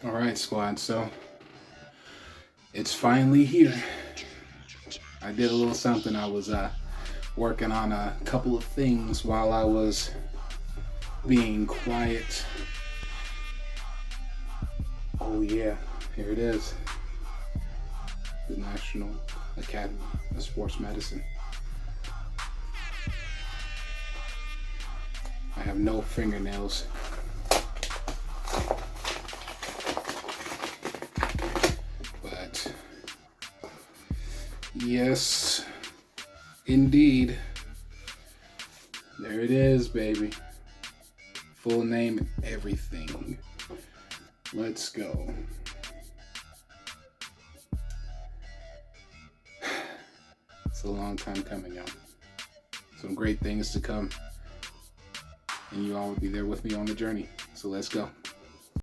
All right, squad. So it's finally here. I did a little something. I was working on a couple of things while I was being quiet. Oh yeah, here it is. The National Academy of Sports Medicine. I have no fingernails. But yes, indeed. There it is, baby. Full name and everything. Let's go. It's a long time coming, y'all. Some great things to come. And you all will be there with me on the journey. So let's go.